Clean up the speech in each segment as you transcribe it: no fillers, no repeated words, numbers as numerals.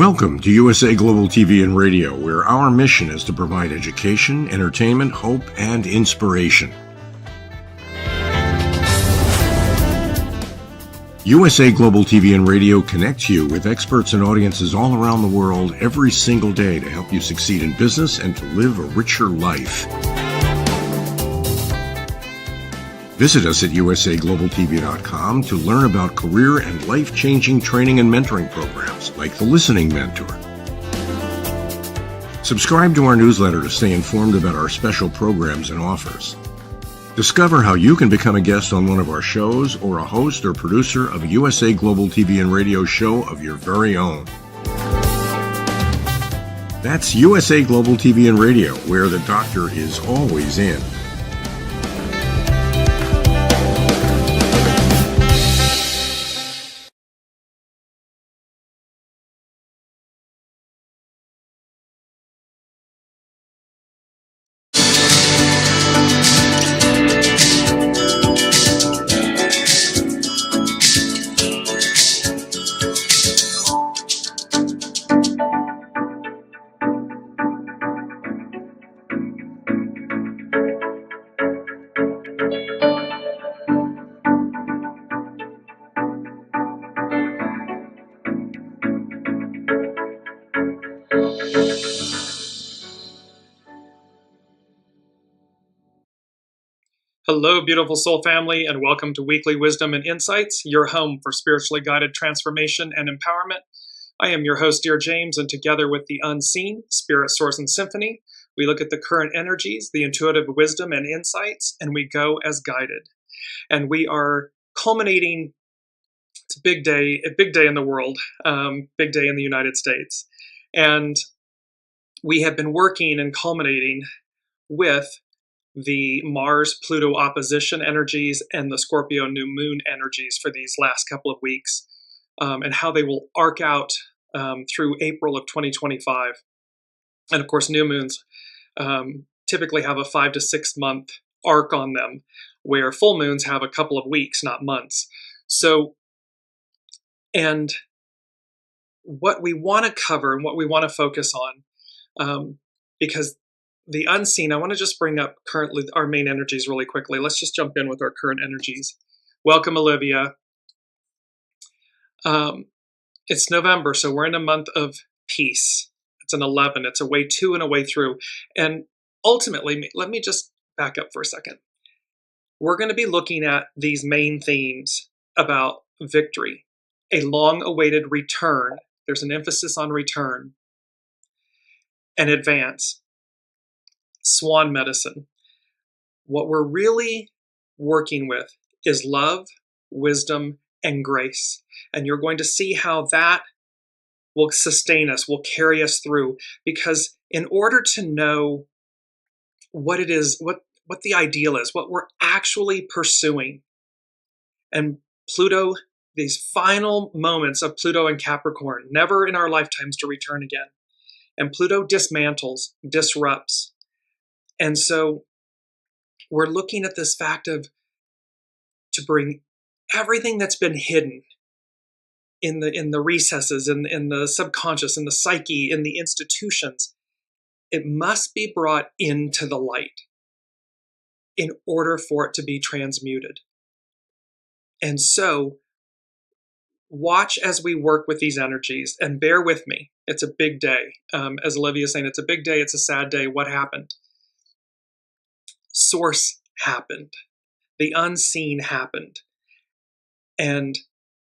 Welcome to USA Global TV and Radio, where our mission is to provide education, entertainment, hope, and inspiration. USA Global TV and Radio connects you with experts and audiences all around the world every single day to help you succeed in business and to live a richer life. Visit us at usaglobaltv.com to learn about career and life-changing training and mentoring programs like the Listening Mentor. Subscribe to our newsletter to stay informed about our special programs and offers. Discover how you can become a guest on one of our shows or a host or producer of a USA Global TV and Radio show of your very own. That's USA Global TV and Radio, where the doctor is always in. Hello, beautiful soul family, and welcome to Weekly Wisdom and Insights, your home for spiritually guided transformation and empowerment. I am your host, Dearjames, and together with the unseen, Spirit, Source, and Symphony, we look at the current energies, the intuitive wisdom and insights, and we go as guided. And we are culminating, it's a big day in the world, big day in the United States. And we have been working and culminating with the Mars-Pluto opposition energies and the Scorpio new moon energies for these last couple of weeks, and how they will arc out through April of 2025. And of course, new moons typically have a 5 to 6 month arc on them, where full moons have a couple of weeks, not months. So, and what we want to cover and what we want to focus on, because the unseen, I want to just bring up currently our main energies really quickly. Let's just jump in with our current energies. Welcome, Olivia. It's November, so we're in a month of peace. It's an 11. It's a way to and a way through. And ultimately, let me just back up for a second. We're going to be looking at these main themes about victory, a long-awaited return. There's an emphasis on return, and advance. Swan medicine. What we're really working with is love, wisdom, and grace. And you're going to see how that will sustain us, will carry us through. Because in order to know what it is, what the ideal is, what we're actually pursuing, and Pluto, these final moments of Pluto and Capricorn, never in our lifetimes to return again. And Pluto dismantles, disrupts. And so we're looking at this fact of to bring everything that's been hidden in the recesses, in the subconscious, in the psyche, in the institutions. It must be brought into the light in order for it to be transmuted. And so watch as we work with these energies and bear with me. It's a big day. As Olivia is saying, it's a big day. It's a sad day. What happened? Source happened. The unseen happened. And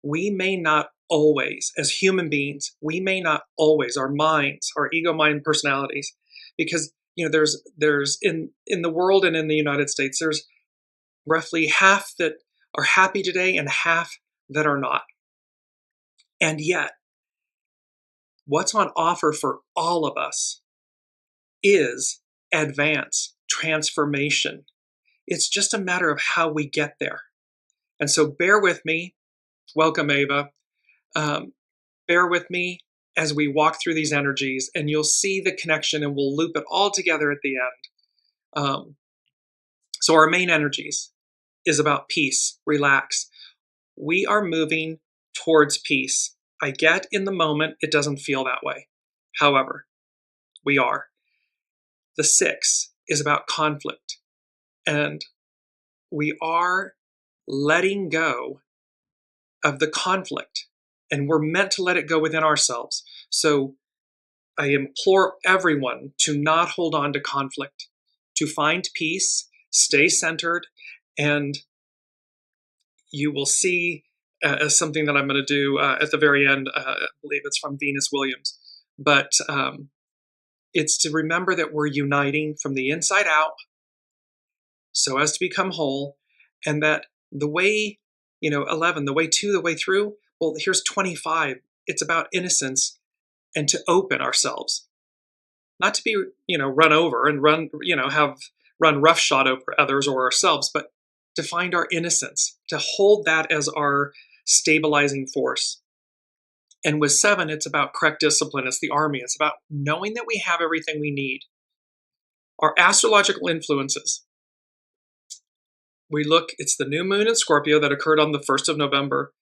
we may not always, as human beings, we may not always, our minds, our ego mind personalities, because there's in the world and in the United States, there's roughly half that are happy today and half that are not. And yet, what's on offer for all of us is advance, transformation. It's just a matter of how we get there. And so bear with me. Welcome, Ava. Bear with me as we walk through these energies, and you'll see the connection, and we'll loop it all together at the end. So our main energies is about peace, relax. We are moving towards peace. I get in the moment, it doesn't feel that way. However, we are. The 6 is about conflict, and we are letting go of the conflict, and we're meant to let it go within ourselves. So I implore everyone to not hold on to conflict, to find peace, stay centered, and you will see as something that I'm going to do at the very end. I believe it's from Venus Williams, but it's to remember that we're uniting from the inside out so as to become whole, and that the way, 11, the way to, the way through, well, here's 25. It's about innocence and to open ourselves, not to be, run over and run roughshod over others or ourselves, but to find our innocence, to hold that as our stabilizing force. And with 7, it's about correct discipline. It's the army. It's about knowing that we have everything we need. Our astrological influences. It's the new moon in Scorpio that occurred on the 1st of November.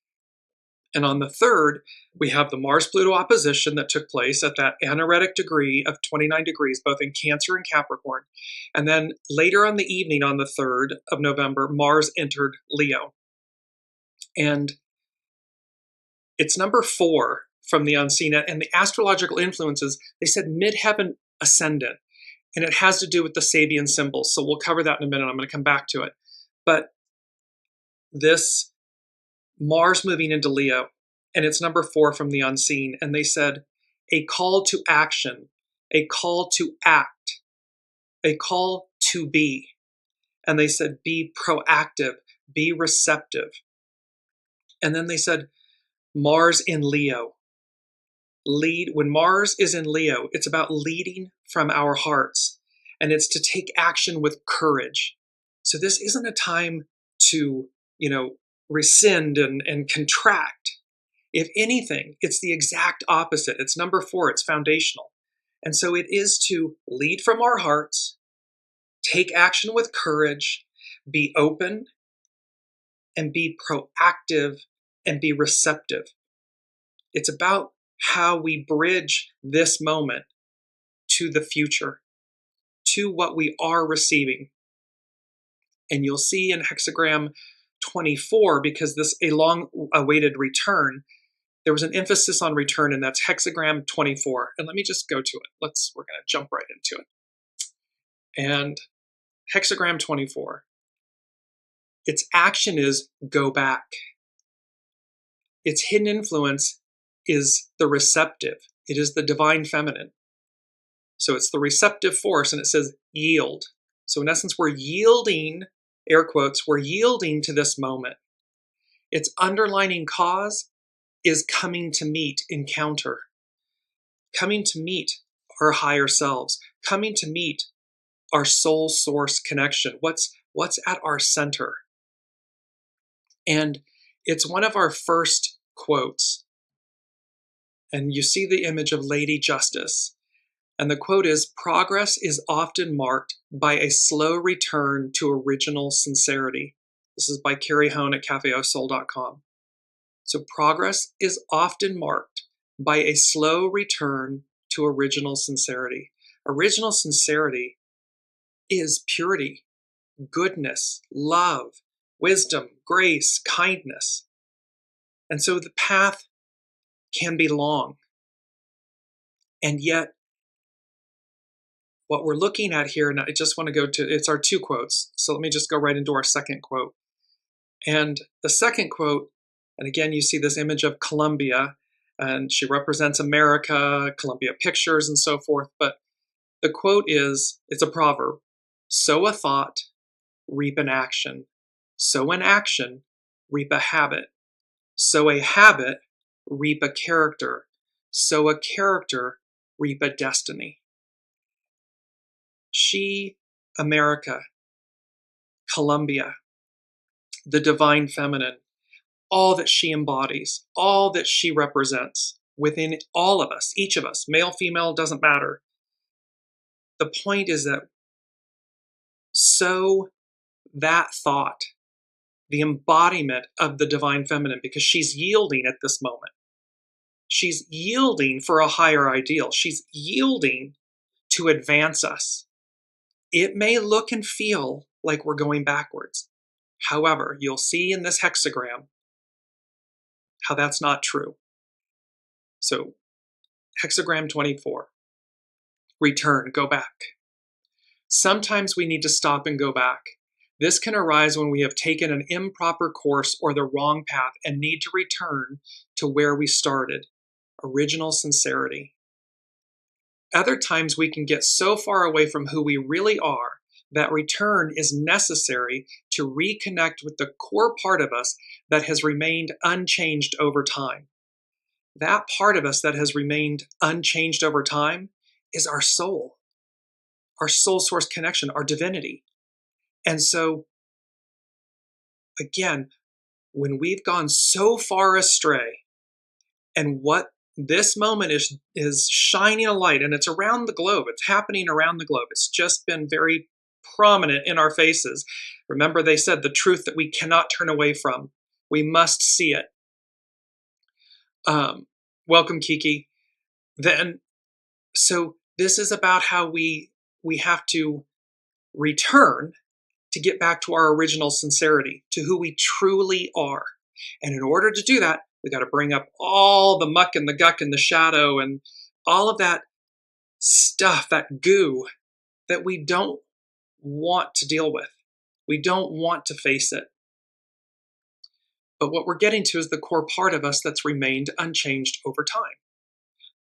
And on the 3rd, we have the Mars-Pluto opposition that took place at that anaretic degree of 29 degrees, both in Cancer and Capricorn. And then later on the evening on the 3rd of November, Mars entered Leo. And it's number 4 from the unseen. And the astrological influences, they said midheaven ascendant. And it has to do with the Sabian symbols. So we'll cover that in a minute. I'm going to come back to it. But this Mars moving into Leo, and it's number 4 from the unseen. And they said a call to action, a call to act, a call to be. And they said be proactive, be receptive. And then they said Mars in Leo. When Mars is in Leo, it's about leading from our hearts, and it's to take action with courage. So this isn't a time to, rescind and contract. If anything, it's the exact opposite. It's number 4, it's foundational. And so it is to lead from our hearts, take action with courage, be open, and be proactive, and be receptive. It's about how we bridge this moment to the future, to what we are receiving. And you'll see in hexagram 24, because this a long-awaited return, there was an emphasis on return, and that's hexagram 24. And let me just go to it. We're going to jump right into it. And hexagram 24, its action is go back. Its hidden influence is the receptive. It is the divine feminine. So it's the receptive force, and it says yield. So in essence, we're yielding, air quotes, we're yielding to this moment. Its underlining cause is coming to meet, encounter, coming to meet our higher selves, coming to meet our soul source connection. What's at our center? And it's one of our first quotes. And you see the image of Lady Justice. And the quote is, progress is often marked by a slow return to original sincerity. This is by Carrie Hone at cafeausoul.com. So progress is often marked by a slow return to original sincerity. Original sincerity is purity, goodness, love, wisdom, grace, kindness. And so the path can be long. And yet, what we're looking at here, and I just want to go to, it's our 2 quotes. So let me just go right into our second quote. And the second quote, and again, you see this image of Columbia, and she represents America, Columbia Pictures, and so forth. But the quote is, it's a proverb: sow a thought, reap an action. Sow an action, reap a habit. Sow a habit, reap a character. Sow a character, reap a destiny. She, America, Columbia, the divine feminine, all that she embodies, all that she represents within all of us, each of us, male, female, doesn't matter. The point is that sow that thought, the embodiment of the divine feminine, because she's yielding at this moment. She's yielding for a higher ideal. She's yielding to advance us. It may look and feel like we're going backwards. However, you'll see in this hexagram how that's not true. So, hexagram 24, return, go back. Sometimes we need to stop and go back. This can arise when we have taken an improper course or the wrong path and need to return to where we started, original sincerity. Other times we can get so far away from who we really are that return is necessary to reconnect with the core part of us that has remained unchanged over time. That part of us that has remained unchanged over time is our soul source connection, our divinity. And so, again, when we've gone so far astray, and what this moment is shining a light, and it's around the globe, it's happening around the globe, it's just been very prominent in our faces. Remember, they said the truth that we cannot turn away from. We must see it. Welcome, Kiki. So this is about how we have to return to get back to our original sincerity, to who we truly are. And in order to do that, we got to bring up all the muck and the guck and the shadow and all of that stuff, that goo that we don't want to deal with. We don't want to face it. But what we're getting to is the core part of us that's remained unchanged over time.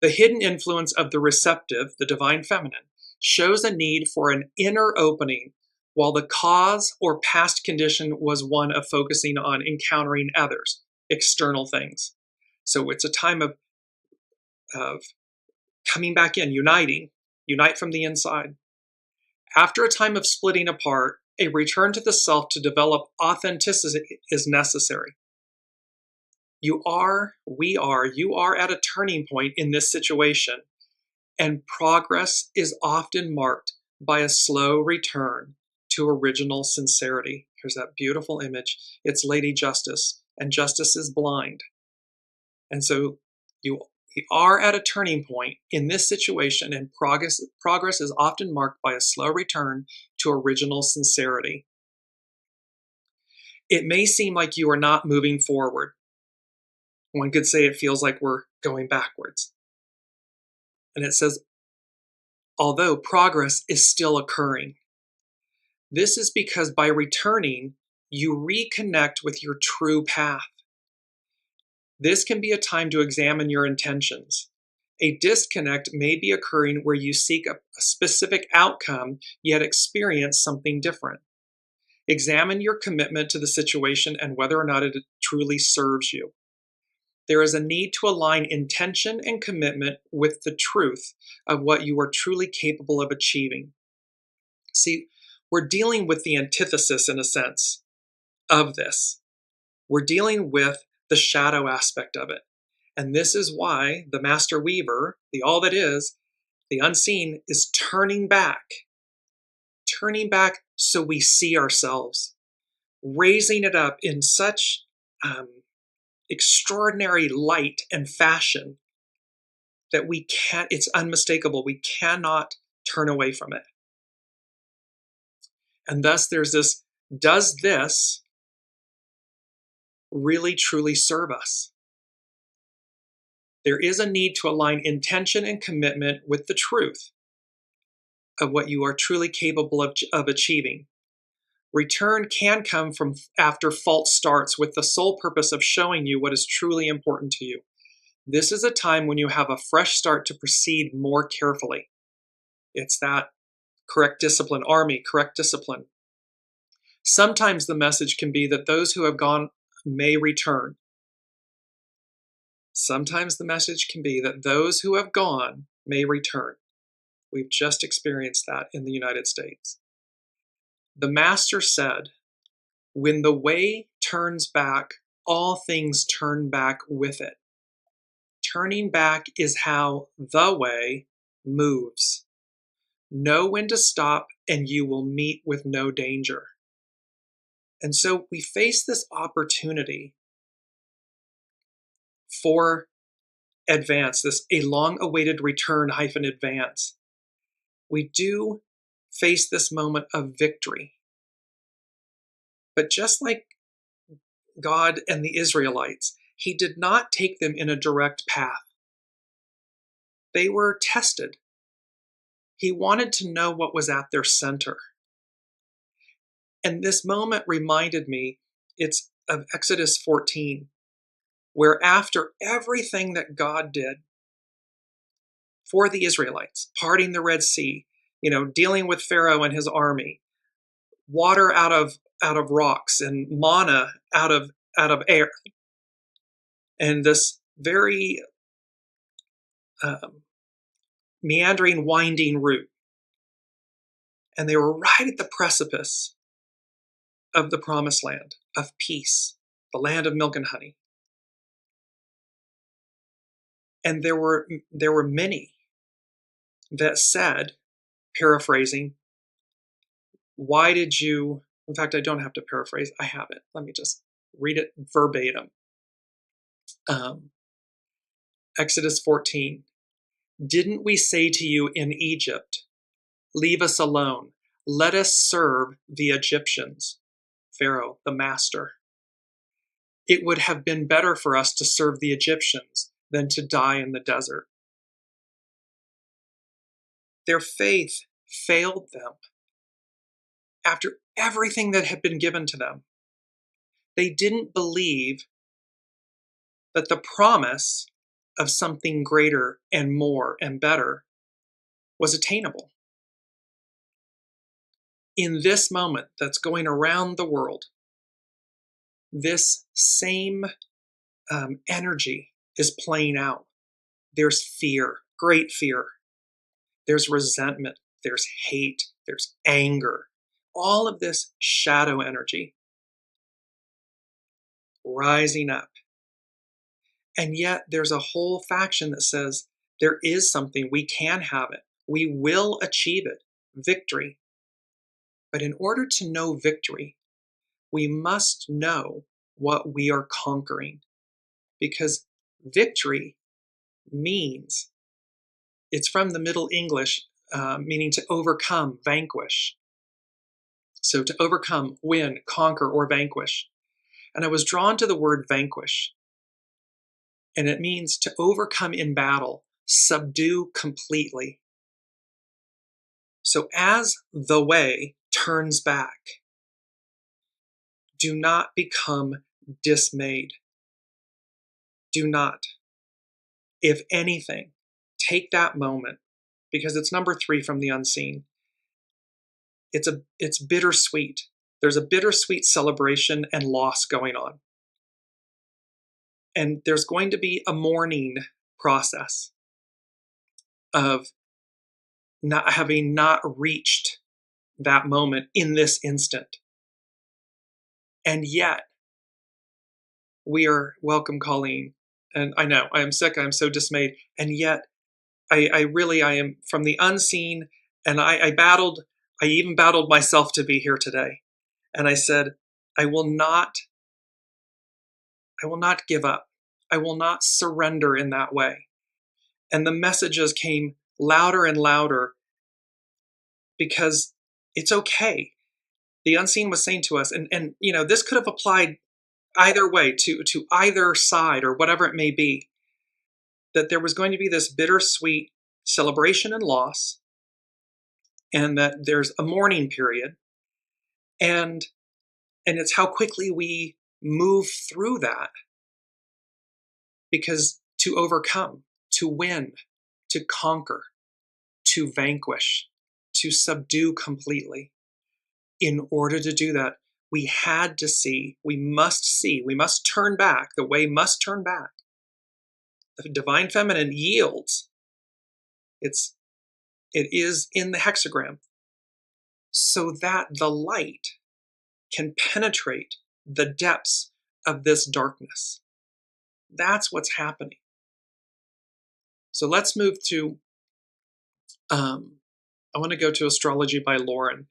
The hidden influence of the receptive, the divine feminine, shows a need for an inner opening, while the cause or past condition was one of focusing on encountering others, external things. So it's a time of coming back in, unite from the inside. After a time of splitting apart, a return to the self to develop authenticity is necessary. You are at a turning point in this situation, and progress is often marked by a slow return to original sincerity. Here's that beautiful image. It's Lady Justice, and Justice is blind. And so you are at a turning point in this situation, and progress is often marked by a slow return to original sincerity. It may seem like you are not moving forward. One could say it feels like we're going backwards. And it says, although progress is still occurring. This is because by returning, you reconnect with your true path. This can be a time to examine your intentions. A disconnect may be occurring where you seek a specific outcome, yet experience something different. Examine your commitment to the situation and whether or not it truly serves you. There is a need to align intention and commitment with the truth of what you are truly capable of achieving. See, we're dealing with the antithesis, in a sense, of this. We're dealing with the shadow aspect of it. And this is why the Master Weaver, the all that is, the unseen, is turning back so we see ourselves, raising it up in such extraordinary light and fashion that it's unmistakable. We cannot turn away from it. And thus there's this, does this really truly serve us? There is a need to align intention and commitment with the truth of what you are truly capable of achieving. Return can come from after false starts with the sole purpose of showing you what is truly important to you. This is a time when you have a fresh start to proceed more carefully. It's that correct discipline, army, correct discipline. Sometimes the message can be that those who have gone may return. Sometimes the message can be that those who have gone may return. We've just experienced that in the United States. The Master said, when the way turns back, all things turn back with it. Turning back is how the way moves. Know when to stop, and you will meet with no danger. And so we face this opportunity for advance, this a long-awaited return hyphen advance. We do face this moment of victory. But just like God and the Israelites, he did not take them in a direct path. They were tested. He wanted to know what was at their center. And this moment reminded me, it's of Exodus 14, where after everything that God did for the Israelites, parting the Red Sea, dealing with Pharaoh and his army, water out of rocks and manna out of air, and this very meandering, winding route. And they were right at the precipice of the promised land, of peace, the land of milk and honey. And there were many that said, paraphrasing, why did you, in fact, I don't have to paraphrase, I have it. Let me just read it verbatim. Exodus 14, didn't we say to you in Egypt, leave us alone, let us serve the Egyptians, Pharaoh, the master. It would have been better for us to serve the Egyptians than to die in the desert. Their faith failed them after everything that had been given to them. They didn't believe that the promise of something greater and more and better was attainable. In this moment that's going around the world, this same energy is playing out. There's fear, great fear. There's resentment, there's hate, there's anger. All of this shadow energy rising up. And yet there's a whole faction that says there is something, we can have it. We will achieve it, victory. But in order to know victory, we must know what we are conquering. Because victory means, it's from the Middle English, meaning to overcome, vanquish. So to overcome, win, conquer, or vanquish. And I was drawn to the word vanquish. And it means to overcome in battle, subdue completely. So as the way turns back, do not become dismayed. Do not. If anything, take that moment, because it's number 3 from the unseen. It's bittersweet. There's a bittersweet celebration and loss going on. And there's going to be a mourning process of having not reached that moment in this instant. And yet, we are welcome, Colleen. And I know, I am sick, I am so dismayed. And yet, I am from the unseen, and I even battled myself to be here today. And I said, I will not give up. I will not surrender in that way. And the messages came louder and louder because it's okay. The unseen was saying to us, and this could have applied either way to either side or whatever it may be, that there was going to be this bittersweet celebration and loss, and that there's a mourning period, and it's how quickly we move through that. Because to overcome, to win, to conquer, to vanquish, to subdue completely, in order to do that, we must turn back. The way must turn back. The divine feminine yields. It is in the hexagram, so that the light can penetrate the depths of this darkness. That's what's happening. So let's move to, I want to go to Astrology by Lauren.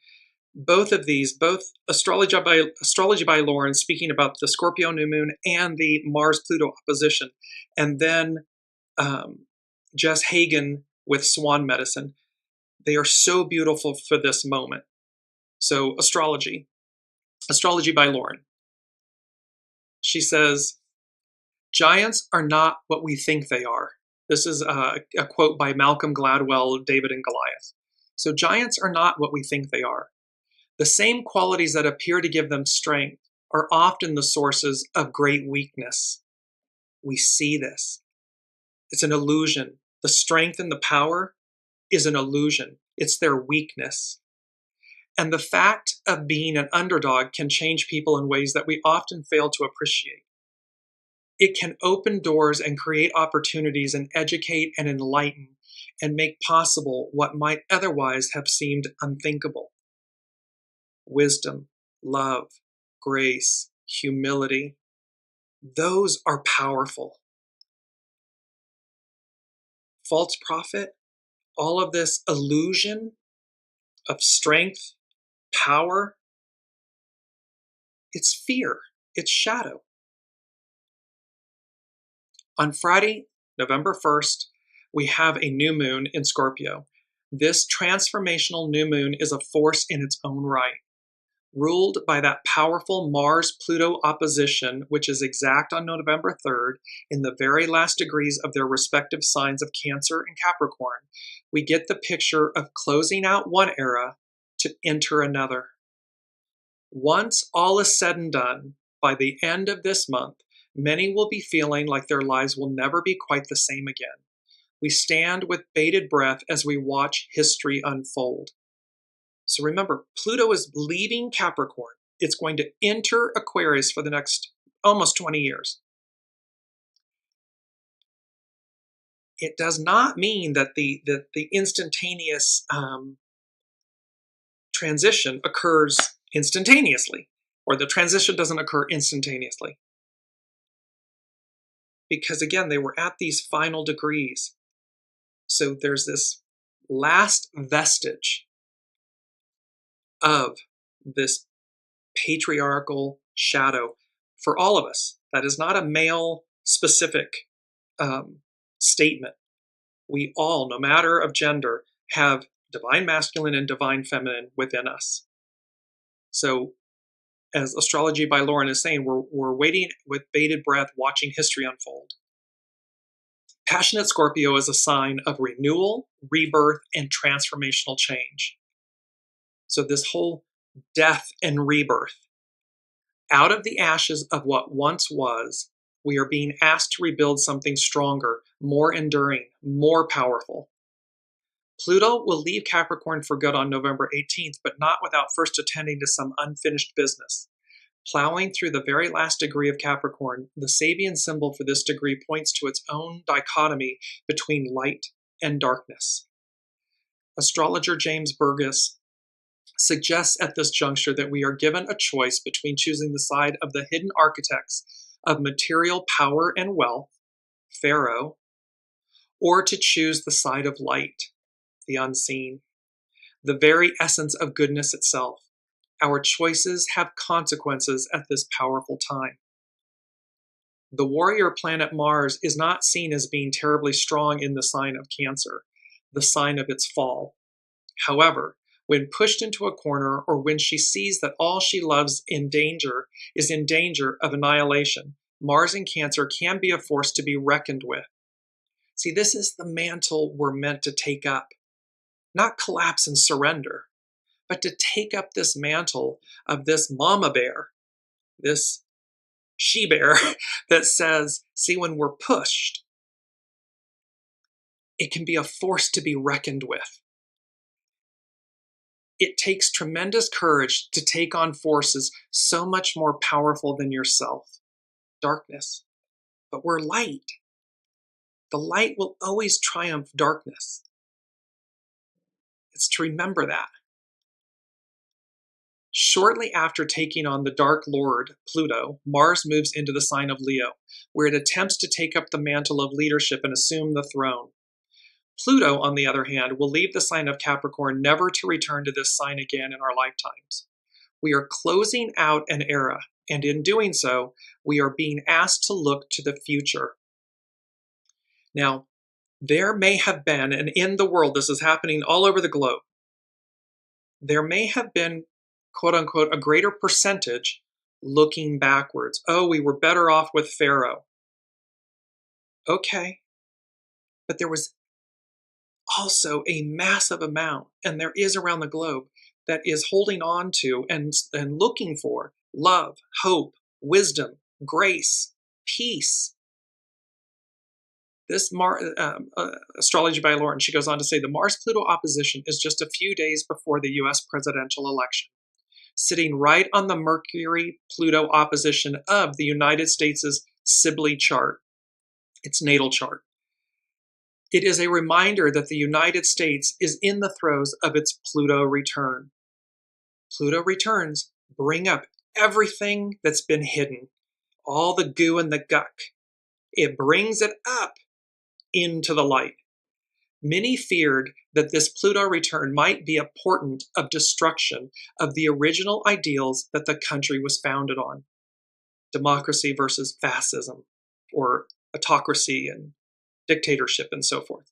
Both of these, both Astrology by Lauren, speaking about the Scorpio new moon and the Mars-Pluto opposition, and then Jess Hagen with Swan medicine. They are so beautiful for this moment. So Astrology by Lauren. She says, giants are not what we think they are. This is a quote by Malcolm Gladwell, David and Goliath. So giants are not what we think they are. The same qualities that appear to give them strength are often the sources of great weakness. We see this. It's an illusion. The strength and the power is an illusion. It's their weakness. And the fact of being an underdog can change people in ways that we often fail to appreciate. It can open doors and create opportunities and educate and enlighten and make possible what might otherwise have seemed unthinkable. Wisdom, love, grace, humility, those are powerful. False prophet, all of this illusion of strength, power, it's fear, it's shadow. On Friday, November 1st, we have a new moon in Scorpio. This transformational new moon is a force in its own right, ruled by that powerful Mars-Pluto opposition, which is exact on November 3rd, in the very last degrees of their respective signs of Cancer and Capricorn. We get the picture of closing out one era to enter another. Once all is said and done, by the end of this month, many will be feeling like their lives will never be quite the same again. We stand with bated breath as we watch history unfold. So remember, Pluto is leaving Capricorn. It's going to enter Aquarius for the next almost 20 years. It does not mean that the instantaneous transition occurs instantaneously, or the transition doesn't occur instantaneously. Because again, they were at these final degrees. So there's this last vestige of this patriarchal shadow for all of us. That is not a male specific statement. We all, no matter of gender, have divine masculine and divine feminine within us. So as Astrology by Lauren is saying, we're waiting with bated breath, watching history unfold. Passionate Scorpio is a sign of renewal, rebirth, and transformational change. So this whole death and rebirth. Out of the ashes of what once was, we are being asked to rebuild something stronger, more enduring, more powerful. Pluto will leave Capricorn for good on November 18th, but not without first attending to some unfinished business. Plowing through the very last degree of Capricorn, the Sabian symbol for this degree points to its own dichotomy between light and darkness. Astrologer James Burgess suggests at this juncture that we are given a choice between choosing the side of the hidden architects of material power and wealth, Pharaoh, or to choose the side of light, the unseen, the very essence of goodness itself. Our choices have consequences at this powerful time. The warrior planet Mars is not seen as being terribly strong in the sign of Cancer, the sign of its fall. However, when pushed into a corner or when she sees that all she loves is in danger of annihilation, Mars in Cancer can be a force to be reckoned with. See, this is the mantle we're meant to take up, not collapse and surrender, but to take up this mantle of this mama bear, this she bear that says, see, when we're pushed, it can be a force to be reckoned with. It takes tremendous courage to take on forces so much more powerful than yourself, darkness. But we're light. The light will always triumph darkness. It's to remember that. Shortly after taking on the Dark Lord, Pluto, Mars moves into the sign of Leo, where it attempts to take up the mantle of leadership and assume the throne. Pluto, on the other hand, will leave the sign of Capricorn, never to return to this sign again in our lifetimes. We are closing out an era, and in doing so, we are being asked to look to the future. Now, there may have been, and in the world, this is happening all over the globe, there may have been, quote unquote, a greater percentage looking backwards. Oh, we were better off with Pharaoh. Okay. But there was also a massive amount, and there is around the globe, that is holding on to and looking for love, hope, wisdom, grace, peace. This Astrology by Lauren, she goes on to say, the Mars-Pluto opposition is just a few days before the U.S. presidential election, sitting right on the Mercury-Pluto opposition of the United States' Sibley chart, its natal chart. It is a reminder that the United States is in the throes of its Pluto return. Pluto returns bring up everything that's been hidden, all the goo and the guck. It brings it up into the light. Many feared that this Pluto return might be a portent of destruction of the original ideals that the country was founded on. Democracy versus fascism, or autocracy and dictatorship and so forth.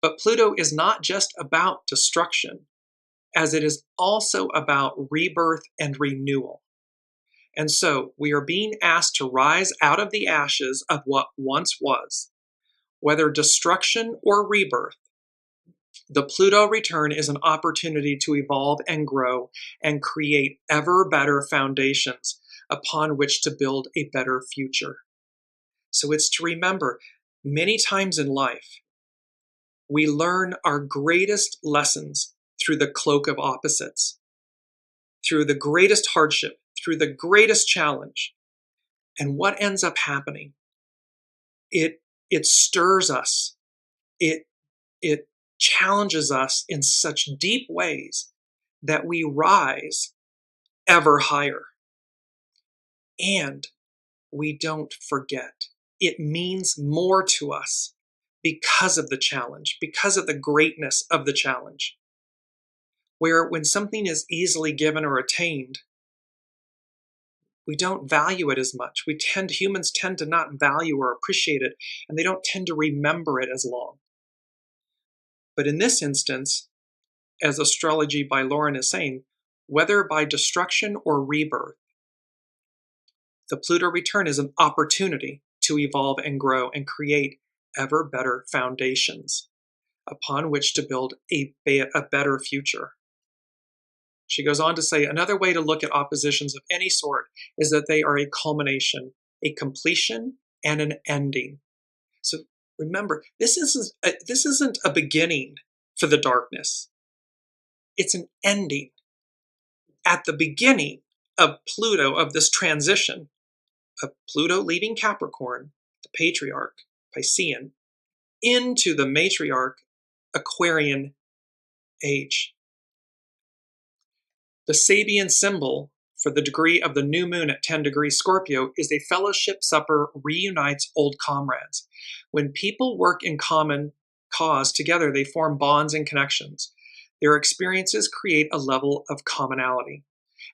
But Pluto is not just about destruction, as it is also about rebirth and renewal. And so we are being asked to rise out of the ashes of what once was. Whether destruction or rebirth, the Pluto return is an opportunity to evolve and grow and create ever better foundations upon which to build a better future. So it's to remember, many times in life, we learn our greatest lessons through the cloak of opposites, through the greatest hardship, through the greatest challenge. And what ends up happening? It stirs us. It challenges us in such deep ways that we rise ever higher. And we don't forget. It means more to us because of the challenge, because of the greatness of the challenge. Where when something is easily given or attained, we don't value it as much. Humans tend to not value or appreciate it, and they don't tend to remember it as long. But in this instance, as Astrology by Lauren is saying, whether by destruction or rebirth, the Pluto return is an opportunity to evolve and grow and create ever better foundations upon which to build a better future. She goes on to say, another way to look at oppositions of any sort is that they are a culmination, a completion, and an ending. So remember, this isn't a beginning for the darkness. It's an ending. At the beginning of Pluto, of this transition, of Pluto leaving Capricorn, the patriarch, Piscean, into the matriarch, Aquarian age. The SABIAN symbol for the degree of the new moon at 10 degrees Scorpio is a fellowship supper reunites old comrades. When people work in common cause together, they form bonds and connections. Their experiences create a level of commonality.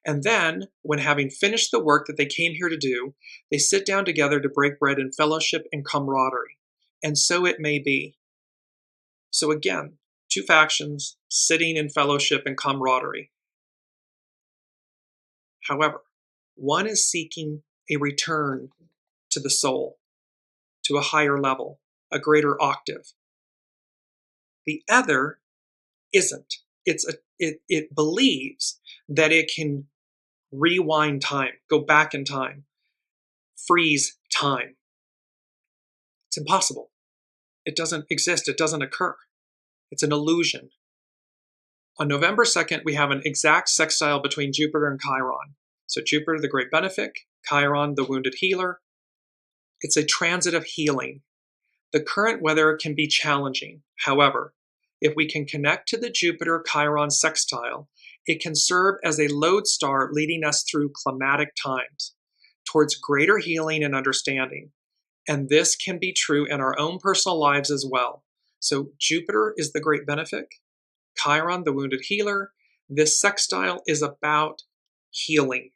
And then, when having finished the work that they came here to do, they sit down together to break bread in fellowship and camaraderie. And so it may be. So again, two factions sitting in fellowship and camaraderie. However, one is seeking a return to the soul, to a higher level, a greater octave. The other isn't. It believes that it can rewind time, go back in time, freeze time. It's impossible. It doesn't exist. It doesn't occur. It's an illusion. On November 2nd, we have an exact sextile between Jupiter and Chiron. So Jupiter, the great benefic, Chiron, the wounded healer. It's a transit of healing. The current weather can be challenging. However, if we can connect to the Jupiter-Chiron sextile, it can serve as a lodestar leading us through climatic times, towards greater healing and understanding. And this can be true in our own personal lives as well. So Jupiter is the great benefic, Chiron, the wounded healer. This sextile is about healing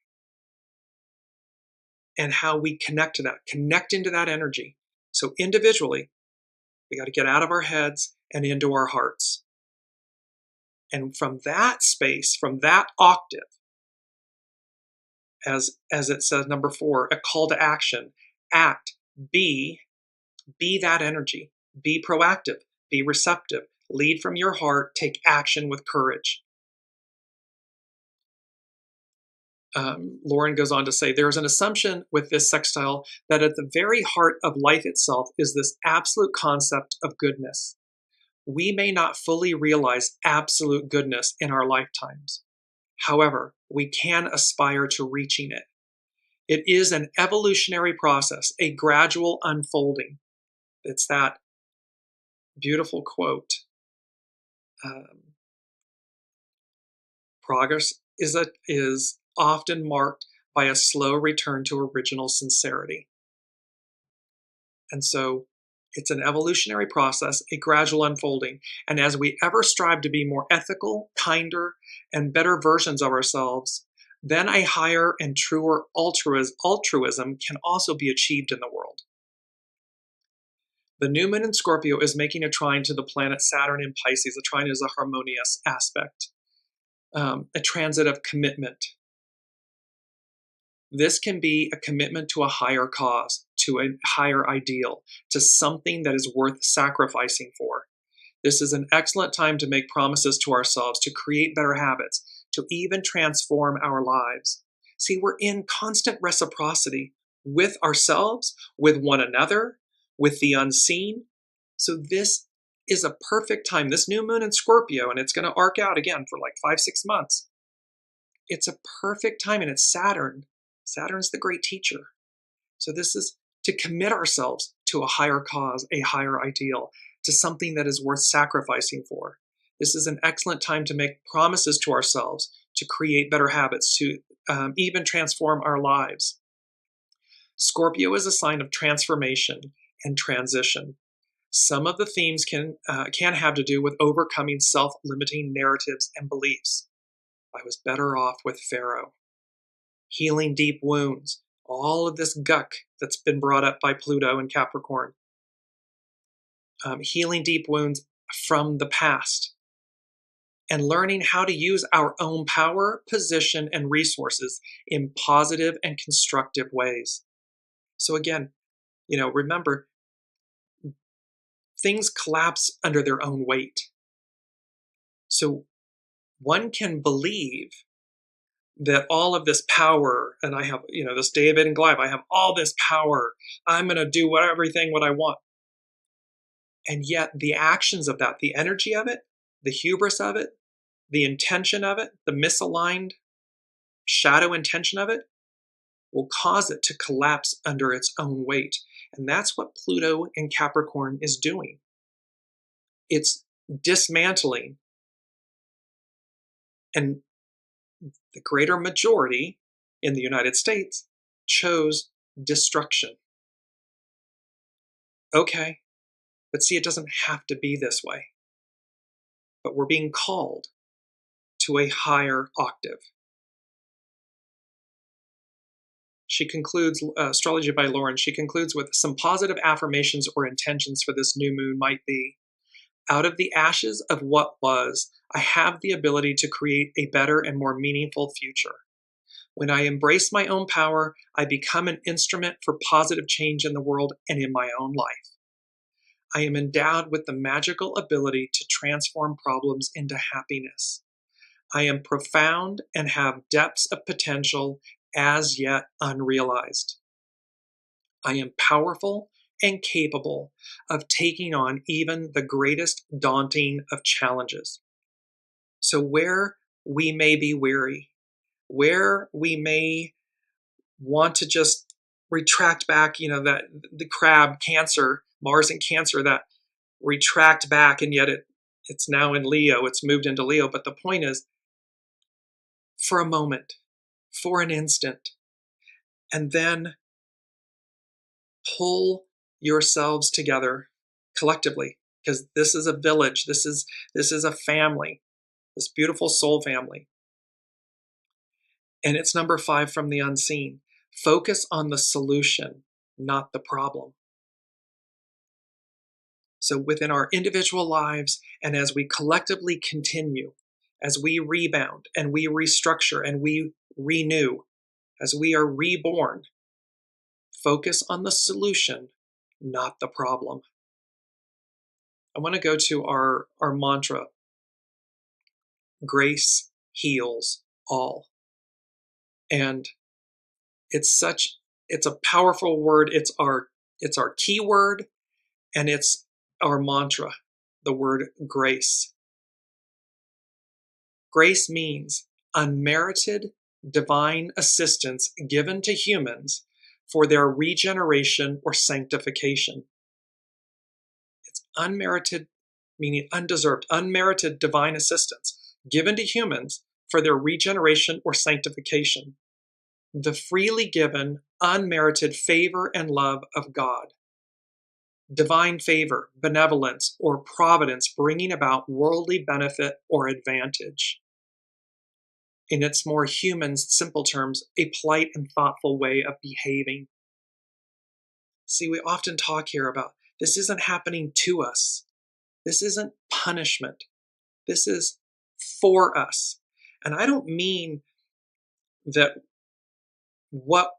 and how we connect to that, connect into that energy. So individually, We got to get out of our heads and into our hearts. And from that space, from that octave, as it says, number 4, a call to action, act, be that energy, be proactive, be receptive, lead from your heart, take action with courage. Lauren goes on to say, there is an assumption with this sextile that at the very heart of life itself is this absolute concept of goodness. We may not fully realize absolute goodness in our lifetimes. However, we can aspire to reaching it. It is an evolutionary process, a gradual unfolding. It's that beautiful quote. Progress is often marked by a slow return to original sincerity. And so it's an evolutionary process, a gradual unfolding. And as we ever strive to be more ethical, kinder, and better versions of ourselves, then a higher and truer altruism can also be achieved in the world. The new moon in Scorpio is making a trine to the planet Saturn in Pisces. A trine is a harmonious aspect, a transit of commitment. This can be a commitment to a higher cause, to a higher ideal, to something that is worth sacrificing for. This is an excellent time to make promises to ourselves, to create better habits, to even transform our lives. See, we're in constant reciprocity with ourselves, with one another, with the unseen. So this is a perfect time. This new moon in Scorpio, and it's going to arc out again for like 5-6 months. It's a perfect time, and it's Saturn. Saturn's the great teacher. So this is to commit ourselves to a higher cause, a higher ideal, to something that is worth sacrificing for. This is an excellent time to make promises to ourselves, to create better habits, to even transform our lives. Scorpio is a sign of transformation and transition. Some of the themes can have to do with overcoming self-limiting narratives and beliefs. I was better off with Pharaoh. Healing deep wounds, all of this guck that's been brought up by Pluto and Capricorn. Healing deep wounds from the past. And learning how to use our own power, position, and resources in positive and constructive ways. So again, remember, things collapse under their own weight. So one can believe that all of this power, and I have, this David and Goliath, I have all this power, I'm going to do everything what I want. And yet the actions of that, the energy of it, the hubris of it, the intention of it, the misaligned shadow intention of it, will cause it to collapse under its own weight. And that's what Pluto in Capricorn is doing. It's dismantling. And the greater majority in the United States chose destruction. Okay, but see, it doesn't have to be this way. But we're being called to a higher octave. She concludes, Astrology by Lauren, she concludes with some positive affirmations or intentions for this new moon might be, out of the ashes of what was, I have the ability to create a better and more meaningful future. When I embrace my own power, I become an instrument for positive change in the world and in my own life. I am endowed with the magical ability to transform problems into happiness. I am profound and have depths of potential as yet unrealized. I am powerful and capable of taking on even the greatest daunting of challenges. So where we may be weary, where we may want to just retract back, that the crab Cancer, Mars in Cancer, that retract back, and yet it's now in Leo, it's moved into Leo. But the point is, for a moment, for an instant, and then pull yourselves together collectively, because this is a village, this is a family, this beautiful soul family. And it's number 5 from the unseen. Focus on the solution, not the problem. So within our individual lives, and as we collectively continue, as we rebound and we restructure and we renew, as we are reborn, focus on the solution, not the problem. I want to go to our mantra. Grace heals all. And it's a powerful word. It's our key word, and it's our mantra, the word grace. Grace means unmerited divine assistance given to humans for their regeneration or sanctification. It's unmerited, meaning undeserved, unmerited divine assistance given to humans for their regeneration or sanctification. The freely given, unmerited favor and love of God. Divine favor, benevolence, or providence bringing about worldly benefit or advantage. In its more human, simple terms, a polite and thoughtful way of behaving. See, we often talk here about this isn't happening to us. This isn't punishment. This is for us. And I don't mean that what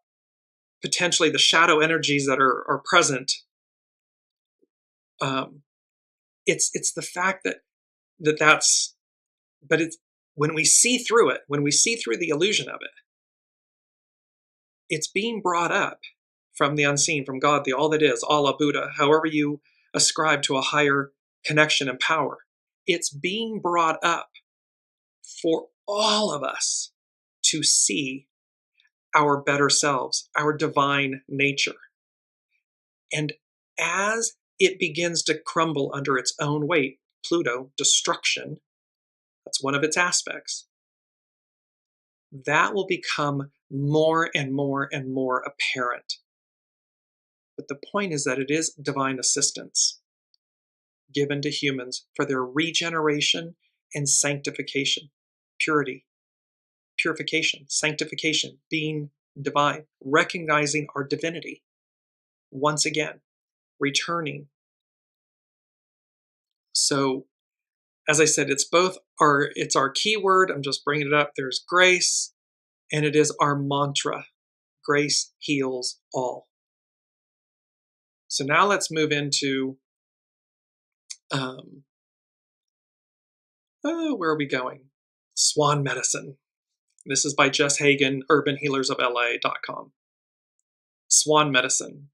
potentially the shadow energies that are present, it's the fact that's, but it's when we see through it, when we see through the illusion of it, it's being brought up from the unseen, from God, the all that is, Allah, Buddha, however you ascribe to a higher connection and power. It's being brought up for all of us to see our better selves, our divine nature. And as it begins to crumble under its own weight, Pluto, destruction, that's one of its aspects, that will become more and more and more apparent. But the point is that it is divine assistance given to humans for their regeneration and sanctification, purity, purification, sanctification, being divine, recognizing our divinity. Once again, returning. So, as I said, it's our keyword. I'm just bringing it up. There's grace, and it is our mantra. Grace heals all. So now let's move into, where are we going? Swan medicine. This is by Jess Hagen, urbanhealersofla.com. Swan medicine.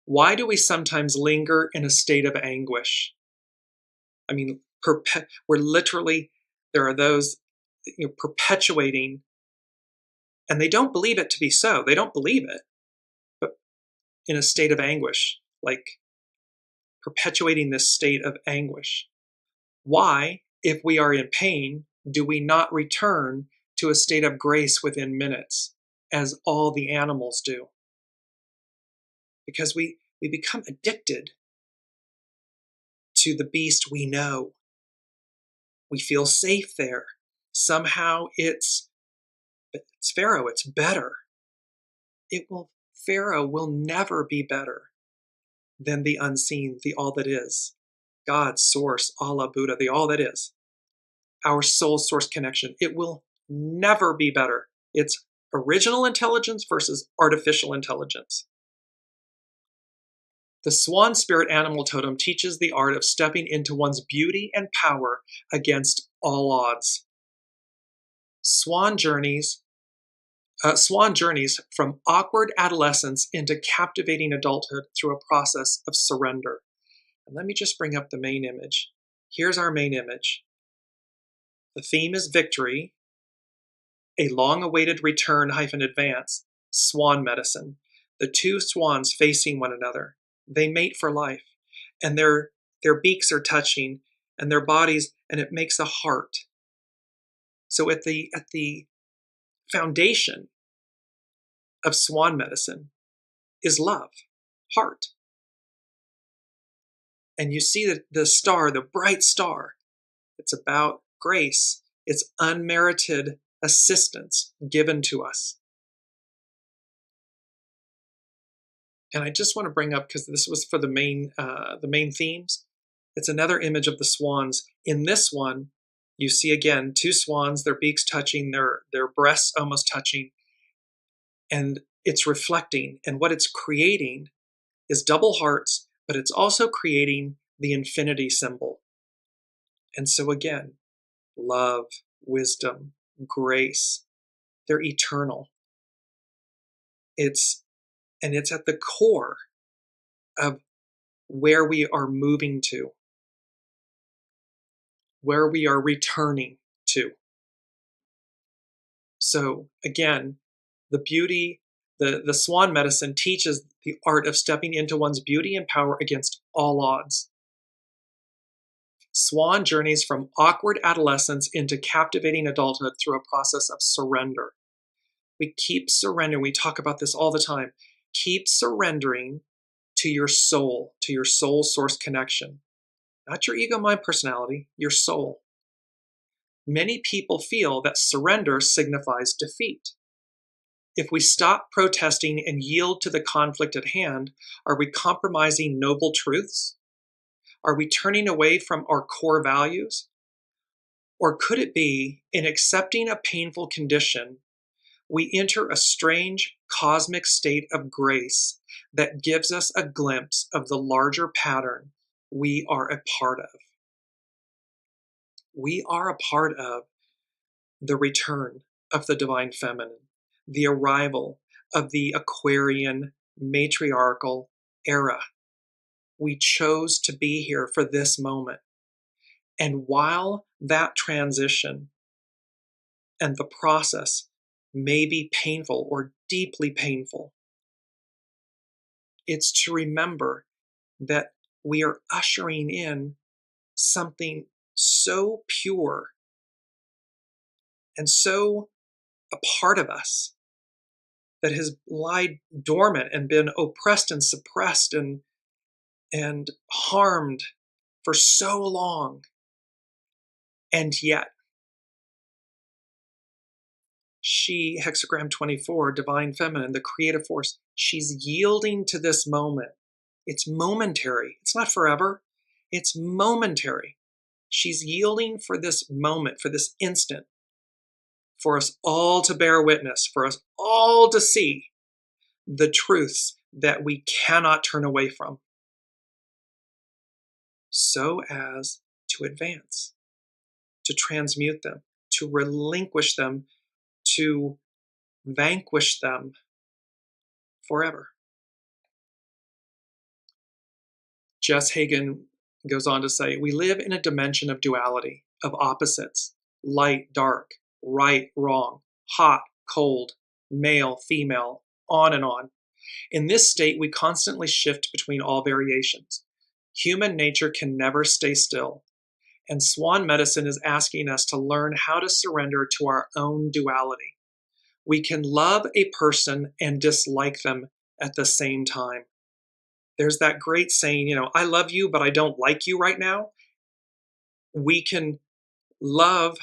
Why do we sometimes linger in a state of anguish? I mean, we're literally, there are those perpetuating, and they don't believe it to be so. They don't believe it, but in a state of anguish, like perpetuating this state of anguish. Why, if we are in pain, do we not return to a state of grace within minutes, as all the animals do? Because we become addicted to the beast we know. We feel safe there. Somehow it's Pharaoh, it's better. Pharaoh will never be better than the unseen, the all that is. God, source, Allah, Buddha, the all that is. Our soul source connection. It will never be better. It's original intelligence versus artificial intelligence. The Swan spirit animal totem teaches the art of stepping into one's beauty and power against all odds. Swan journeys from awkward adolescence into captivating adulthood through a process of surrender. And let me just bring up the main image. Here's our main image. The theme is victory, a long-awaited return -advance, swan medicine. The two swans facing one another. They mate for life, and their beaks are touching, and their bodies, and it makes a heart. So at the foundation of swan medicine is love, heart. And you see that the star, the bright star, it's about grace. It's unmerited assistance given to us. And I just want to bring up, because this was for the main themes, it's another image of the swans. In this one, you see again 2 swans, their beaks touching, their breasts almost touching, and it's reflecting. And what it's creating is double hearts, but it's also creating the infinity symbol. And so again, love, wisdom, grace, they're eternal. It's at the core of where we are moving to, where we are returning to. So again, the beauty, the Swan medicine teaches the art of stepping into one's beauty and power against all odds. Swan journeys from awkward adolescence into captivating adulthood through a process of surrender. We keep surrendering. We talk about this all the time. Keep surrendering to your soul source connection. Not your ego, mind, personality, your soul. Many people feel that surrender signifies defeat. If we stop protesting and yield to the conflict at hand, are we compromising noble truths? Are we turning away from our core values? Or could it be, in accepting a painful condition, we enter a strange cosmic state of grace that gives us a glimpse of the larger pattern we are a part of? We are a part of the return of the divine feminine, the arrival of the Aquarian matriarchal era. We chose to be here for this moment. And while that transition and the process may be painful or deeply painful, it's to remember that we are ushering in something so pure and so a part of us that has lied dormant and been oppressed and suppressed and harmed for so long. And yet, she, hexagram 24, divine feminine, the creative force, she's yielding to this moment. It's momentary. It's not forever. It's momentary. She's yielding for this moment, for this instant, for us all to bear witness, for us all to see the truths that we cannot turn away from, so as to advance, to transmute them, to relinquish them, to vanquish them forever. Jess Hagen goes on to say, we live in a dimension of duality, of opposites, light, dark, right, wrong, hot, cold, male, female, on and on. In this state, we constantly shift between all variations. Human nature can never stay still. And Swan medicine is asking us to learn how to surrender to our own duality. We can love a person and dislike them at the same time. There's that great saying, I love you, but I don't like you right now. We can love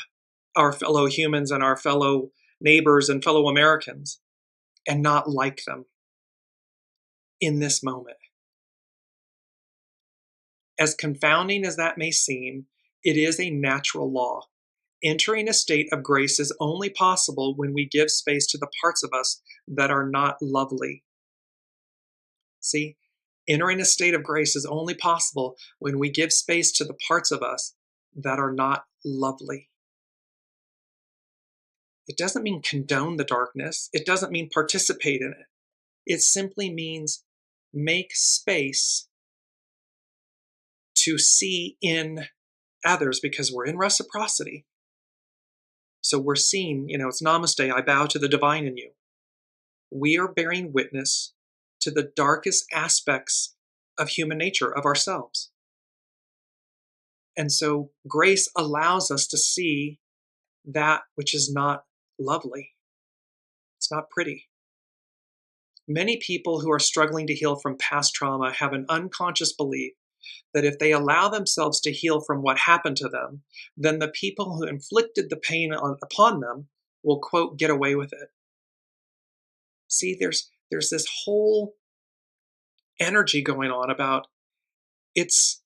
our fellow humans and our fellow neighbors and fellow Americans and not like them in this moment. As confounding as that may seem, it is a natural law. Entering a state of grace is only possible when we give space to the parts of us that are not lovely. See, entering a state of grace is only possible when we give space to the parts of us that are not lovely. It doesn't mean condone the darkness. It doesn't mean participate in it. It simply means make space to see in others, because we're in reciprocity. So we're seeing, it's namaste, I bow to the divine in you. We are bearing witness to the darkest aspects of human nature, of ourselves. And so grace allows us to see that which is not lovely. It's not pretty. Many people who are struggling to heal from past trauma have an unconscious belief that if they allow themselves to heal from what happened to them, then the people who inflicted the pain upon them will, quote, get away with it. See, there's this whole energy going on about it's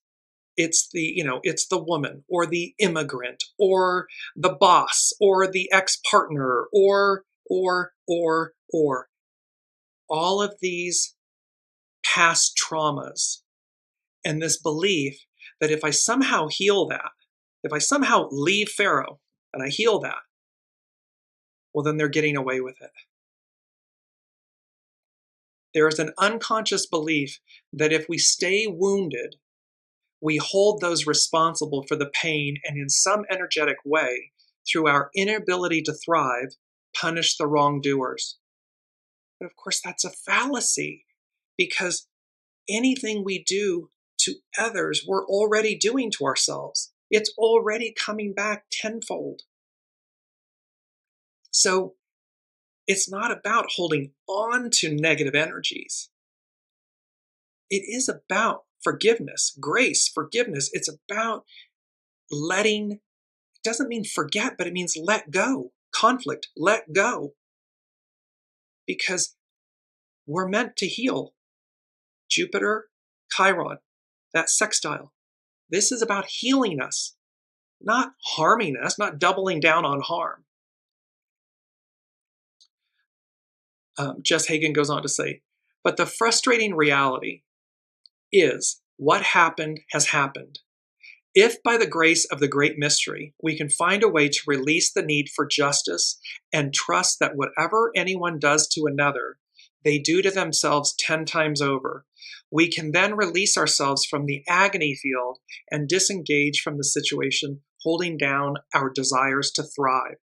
it's the woman or the immigrant or the boss or the ex-partner or all of these past traumas, and this belief that if I somehow heal that, if I somehow leave Pharaoh and I heal that, well, then they're getting away with it. There is an unconscious belief that if we stay wounded, we hold those responsible for the pain and in some energetic way, through our inability to thrive, punish the wrongdoers. But of course, that's a fallacy, because anything we do to others, we're already doing to ourselves. It's already coming back tenfold. So it's not about holding on to negative energies. It is about forgiveness, grace, forgiveness. It's about letting, it doesn't mean forget, but it means let go. Conflict, let go. Because we're meant to heal. Jupiter, Chiron, that sextile. This is about healing us, not harming us, not doubling down on harm. Jess Hagen goes on to say, but the frustrating reality is what happened has happened. If by the grace of the great mystery, we can find a way to release the need for justice and trust that whatever anyone does to another, they do to themselves 10 times over, we can then release ourselves from the agony field and disengage from the situation, holding down our desires to thrive.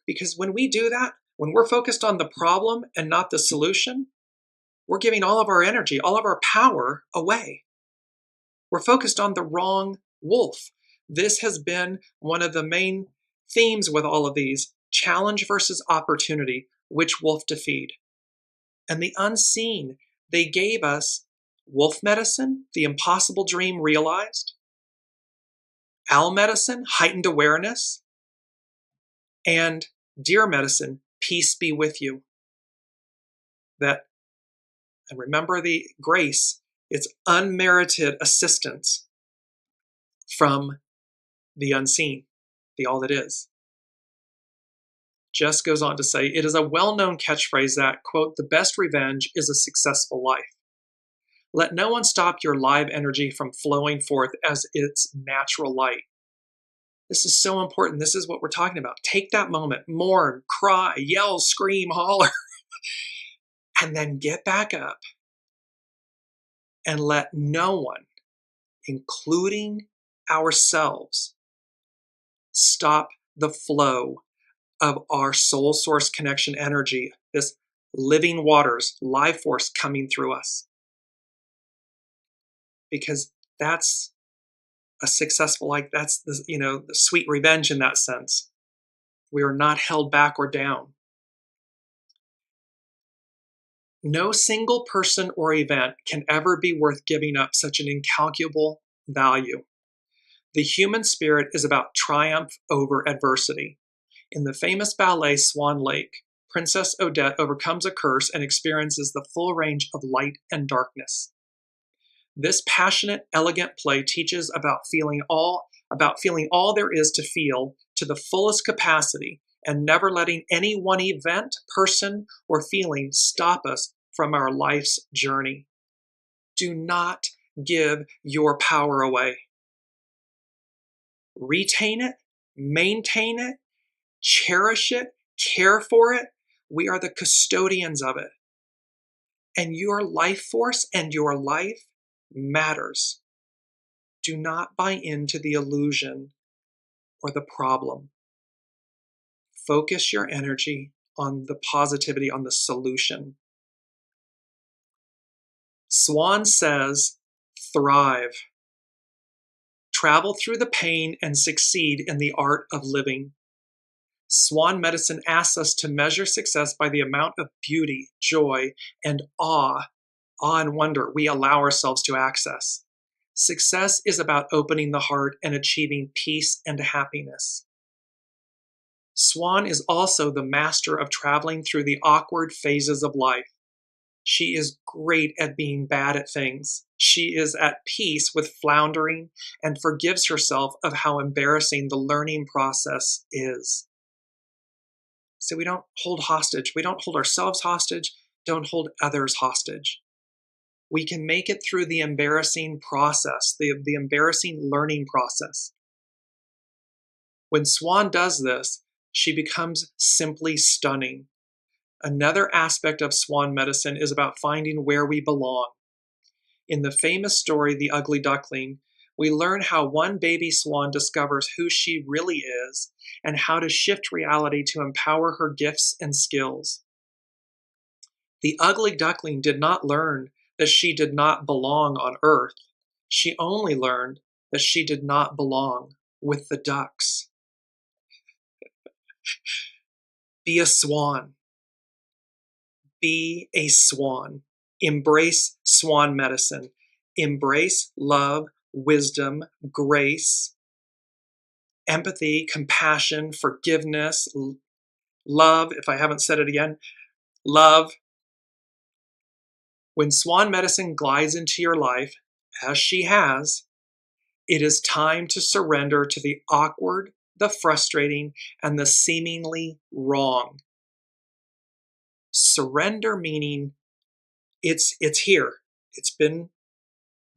Because when we do that, when we're focused on the problem and not the solution, we're giving all of our energy, all of our power away. We're focused on the wrong wolf. This has been one of the main themes with all of these: challenge versus opportunity, which wolf to feed. And the unseen, they gave us wolf medicine, the impossible dream realized, owl medicine, heightened awareness, and deer medicine, peace be with you. That, and remember the grace, it's unmerited assistance from the unseen, the all that is. Jess goes on to say, it is a well-known catchphrase that, quote, the best revenge is a successful life. Let no one stop your live energy from flowing forth as its natural light. This is so important. This is what we're talking about. Take that moment, mourn, cry, yell, scream, holler, and then get back up and let no one, including ourselves, stop the flow of our soul source connection energy, this living waters, life force coming through us. Because that's a successful, like that's the, the sweet revenge in that sense. We are not held back or down. No single person or event can ever be worth giving up such an incalculable value. The human spirit is about triumph over adversity. In the famous ballet Swan Lake, Princess Odette overcomes a curse and experiences the full range of light and darkness. This passionate, elegant play teaches about feeling all there is to feel to the fullest capacity and never letting any one event, person, or feeling stop us from our life's journey. Do not give your power away. Retain it, maintain it, cherish it, care for it. We are the custodians of it. And your life force and your life matters. Do not buy into the illusion or the problem. Focus your energy on the positivity, on the solution. Swan says, thrive. Travel through the pain and succeed in the art of living. Swan medicine asks us to measure success by the amount of beauty, joy, and awe and wonder we allow ourselves to access. Success is about opening the heart and achieving peace and happiness. Swan is also the master of traveling through the awkward phases of life. She is great at being bad at things. She is at peace with floundering and forgives herself of how embarrassing the learning process is. So we don't hold hostage. We don't hold ourselves hostage. Don't hold others hostage. We can make it through the embarrassing process, the embarrassing learning process. When Swan does this, she becomes simply stunning. Another aspect of Swan medicine is about finding where we belong. In the famous story, The Ugly Duckling, we learn how one baby swan discovers who she really is and how to shift reality to empower her gifts and skills. The ugly duckling did not learn that she did not belong on Earth. She only learned that she did not belong with the ducks. Be a swan. Be a swan. Embrace swan medicine. Embrace love, wisdom, grace, empathy, compassion, forgiveness, love. If I haven't said it again, love. When swan medicine glides into your life, as she has, it is time to surrender to the awkward, the frustrating, and the seemingly wrong. Surrender meaning it's here. It's been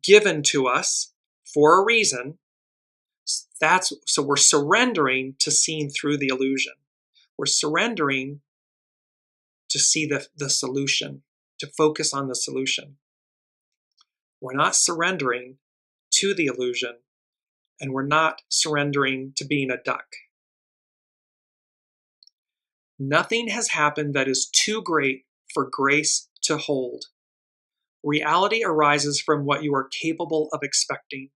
given to us for a reason. So we're surrendering to seeing through the illusion. We're surrendering to see the solution, to focus on the solution. We're not surrendering to the illusion, and we're not surrendering to being a duck. Nothing has happened that is too great for grace to hold. Reality arises from what you are capable of expecting.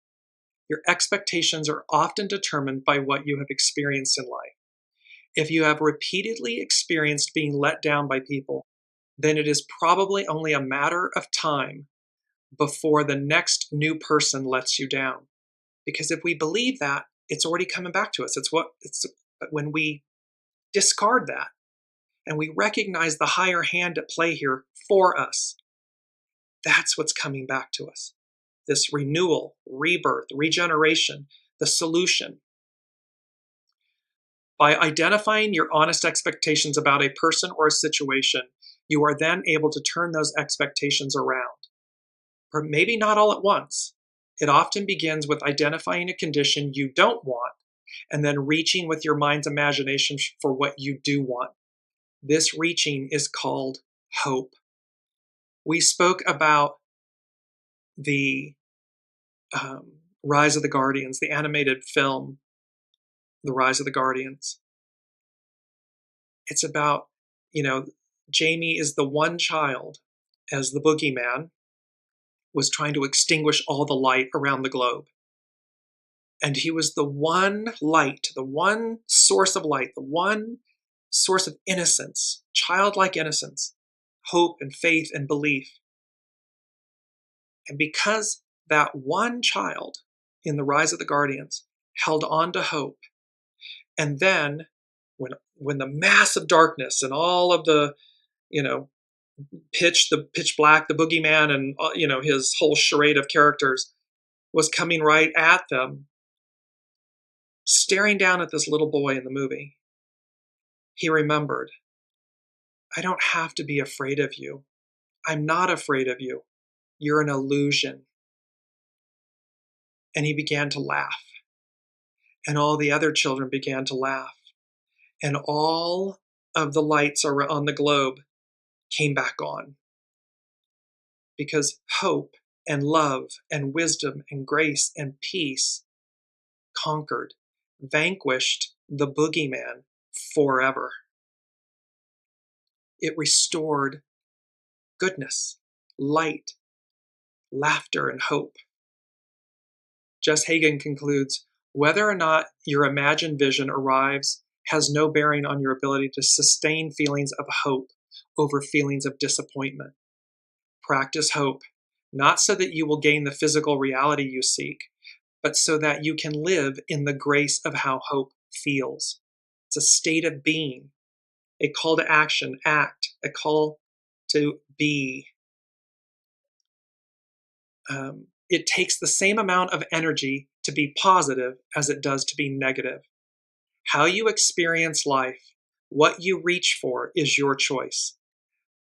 Your expectations are often determined by what you have experienced in life. If you have repeatedly experienced being let down by people, then it is probably only a matter of time before the next new person lets you down. Because if we believe that, it's already coming back to us. But when we discard that and we recognize the higher hand at play here for us, that's what's coming back to us. This renewal, rebirth, regeneration, the solution. By identifying your honest expectations about a person or a situation, you are then able to turn those expectations around. Or maybe not all at once. It often begins with identifying a condition you don't want and then reaching with your mind's imagination for what you do want. This reaching is called hope. We spoke about the Rise of the Guardians, the animated film, The Rise of the Guardians. It's about, Jamie is the one child, as the boogeyman was trying to extinguish all the light around the globe. And he was the one light, the one source of light, the one source of innocence, childlike innocence, hope and faith and belief. And because that one child in the Rise of the Guardians held on to hope, and then when the massive darkness and all of the, pitch black, the boogeyman, and his whole charade of characters was coming right at them, staring down at this little boy in the movie, he remembered, I don't have to be afraid of you. I'm not afraid of you. You're an illusion. And he began to laugh. And all the other children began to laugh. And all of the lights on the globe came back on. Because hope and love and wisdom and grace and peace conquered, vanquished the boogeyman forever. It restored goodness, light, laughter, and hope. Jess Hagen concludes, whether or not your imagined vision arrives has no bearing on your ability to sustain feelings of hope over feelings of disappointment. Practice hope, not so that you will gain the physical reality you seek, but so that you can live in the grace of how hope feels. It's a state of being, a call to action, act, a call to be, it takes the same amount of energy to be positive as it does to be negative. How you experience life, what you reach for, is your choice.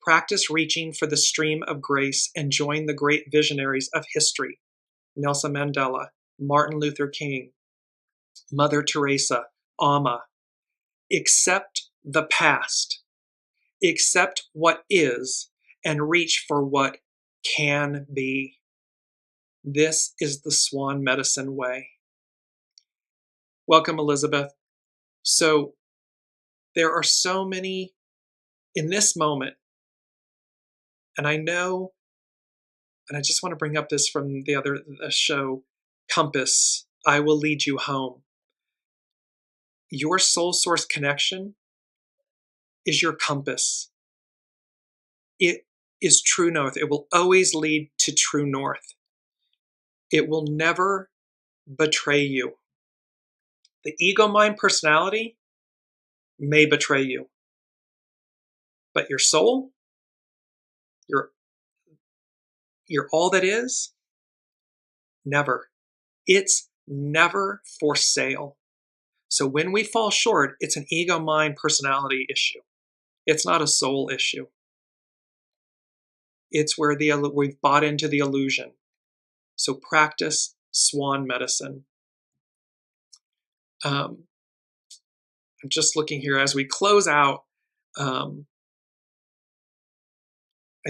Practice reaching for the stream of grace and join the great visionaries of history: Nelson Mandela, Martin Luther King, Mother Teresa, Amma. Accept the past, accept what is, and reach for what can be. This is the Swan medicine way. Welcome, Elizabeth. So there are so many in this moment, and I know, and I just want to bring up this from the other show, Compass, I Will Lead You Home. Your soul source connection is your compass. It is true north. It will always lead to true north. It will never betray you. The ego mind personality may betray you, but your soul, your all that is, never. It's never for sale. So when we fall short, it's an ego mind personality issue. It's not a soul issue. It's where we've bought into the illusion. So practice Swan medicine. I'm just looking here as we close out. I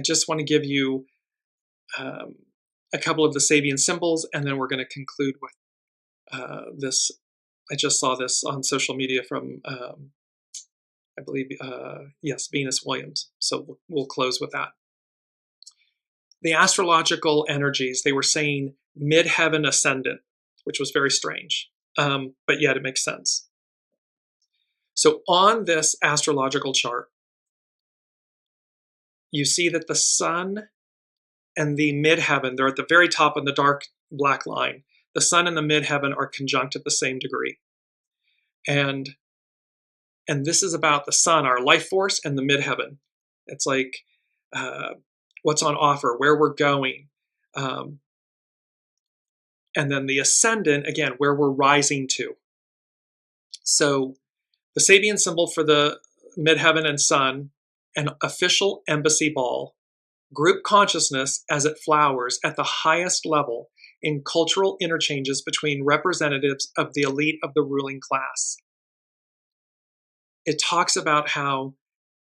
just want to give you a couple of the Sabian symbols, and then we're going to conclude with this. I just saw this on social media from, I believe, yes, Venus Williams. So we'll close with that. The astrological energies, they were saying mid-heaven ascendant, which was very strange, but yet it makes sense. So on this astrological chart, you see that the sun and the midheaven, they're at the very top of the dark black line. The sun and the midheaven are conjunct at the same degree. And this is about the sun, our life force, and the midheaven. It's like what's on offer, where we're going. And then the ascendant, again, where we're rising to. So the Sabian symbol for the midheaven and sun, an official embassy ball, group consciousness as it flowers at the highest level in cultural interchanges between representatives of the elite of the ruling class. It talks about how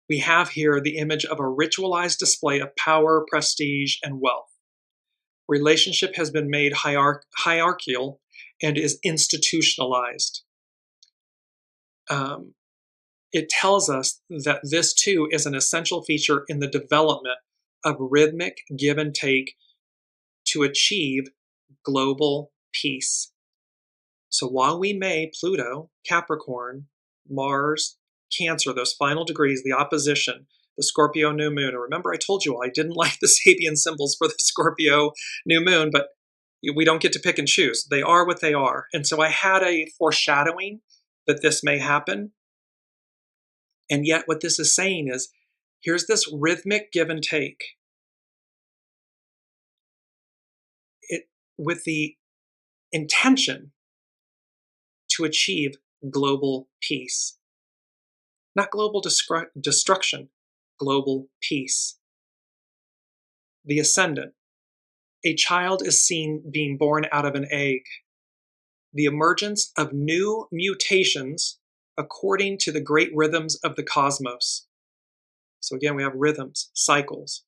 we have here the image of a ritualized display of power, prestige, and wealth. Relationship has been made hierarchical and is institutionalized. It tells us that this too is an essential feature in the development of rhythmic give and take to achieve global peace. So while we may, Pluto, Capricorn, Mars, Cancer, those final degrees, the opposition, the Scorpio new moon, and remember I told you I didn't like the Sabian symbols for the Scorpio new moon, but we don't get to pick and choose. They are what they are. And so I had a foreshadowing that this may happen. And yet what this is saying is, here's this rhythmic give and take. It with the intention to achieve global peace. Not global destruction, global peace. The ascendant. A child is seen being born out of an egg. The emergence of new mutations according to the great rhythms of the cosmos. So again, we have rhythms, cycles.